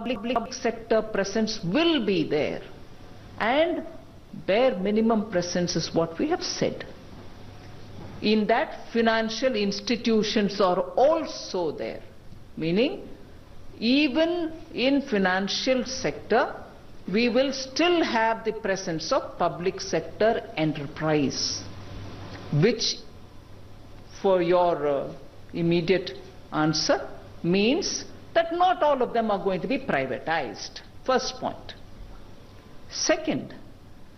public sector presence will be there, and bare minimum presence is what we have said. In that, financial institutions are also there, meaning even in financial sector we will still have the presence of public sector enterprise, which, for your immediate answer, means that not all of them are going to be privatized. First point. Second,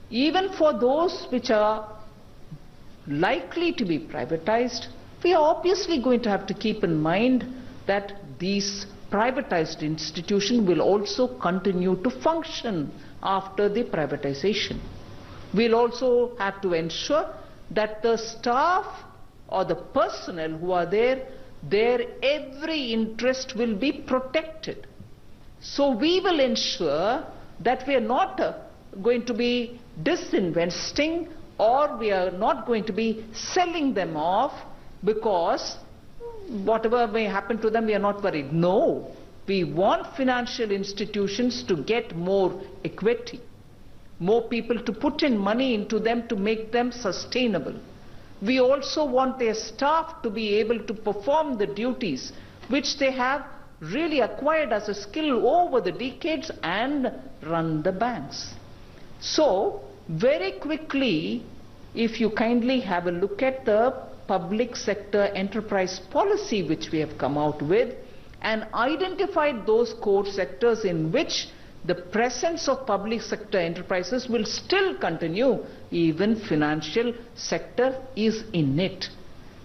even for those which are likely to be privatized, we are obviously going to have to keep in mind that these privatized institutions will also continue to function after the privatization. We'll also have to ensure that the staff or the personnel who are there, their every interest will be protected. So we will ensure that we are not going to be disinvesting, or we are not going to be selling them off because whatever may happen to them, we are not worried. No, we want financial institutions to get more equity, more people to put in money into them to make them sustainable. We also want their staff to be able to perform the duties which they have really acquired as a skill over the decades and run the banks. So, very quickly, if you kindly have a look at the public sector enterprise policy which we have come out with and identified those core sectors in which the presence of public sector enterprises will still continue, even financial sector is in it.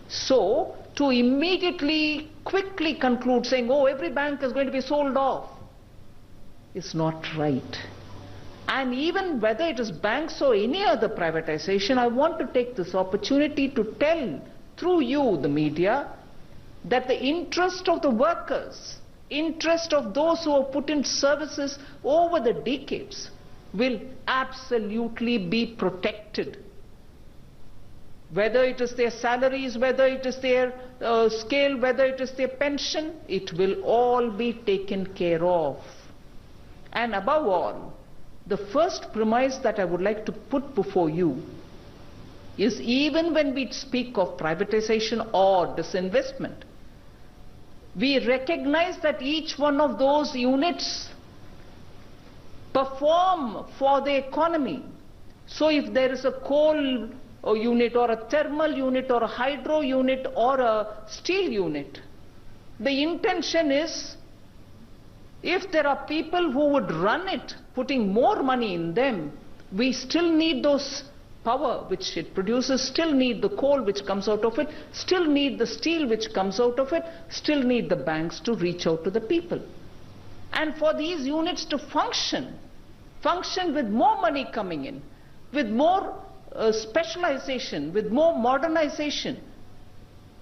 So, to immediately, quickly conclude saying, oh, every bank is going to be sold off, is not right. And even whether it is banks or any other privatization, I want to take this opportunity to tell, through you, the media, that the interest of the workers, interest of those who have put in services over the decades will absolutely be protected. Whether it is their salaries, whether it is their scale, whether it is their pension, it will all be taken care of. And above all, the first premise that I would like to put before you is, even when we speak of privatization or disinvestment, we recognize that each one of those units perform for the economy. So if there is a coal unit or a thermal unit or a hydro unit or a steel unit, the intention is, if there are people who would run it, putting more money in them, we still need those power which it produces, still need the coal which comes out of it, still need the steel which comes out of it, still need the banks to reach out to the people. And for these units to function with more money coming in, with more specialization, with more modernization,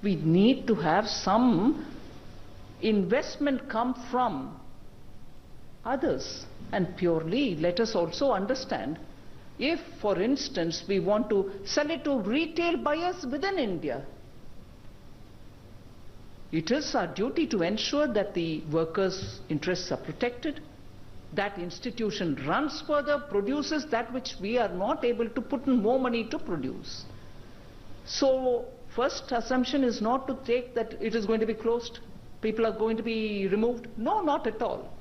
we need to have some investment come from others. And purely, let us also understand, if, for instance, we want to sell it to retail buyers within India, it is our duty to ensure that the workers' interests are protected, that institution runs further, produces that which we are not able to put in more money to produce. So, first assumption is not to take that it is going to be closed, people are going to be removed. No, not at all.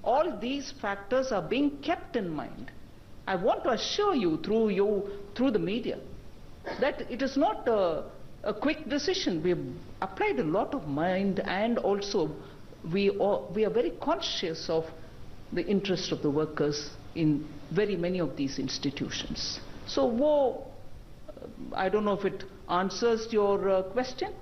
All these factors are being kept in mind. I want to assure you through the media, that it is not a quick decision. We have applied a lot of mind, and also we are very conscious of the interest of the workers in very many of these institutions. So, I don't know if it answers your question.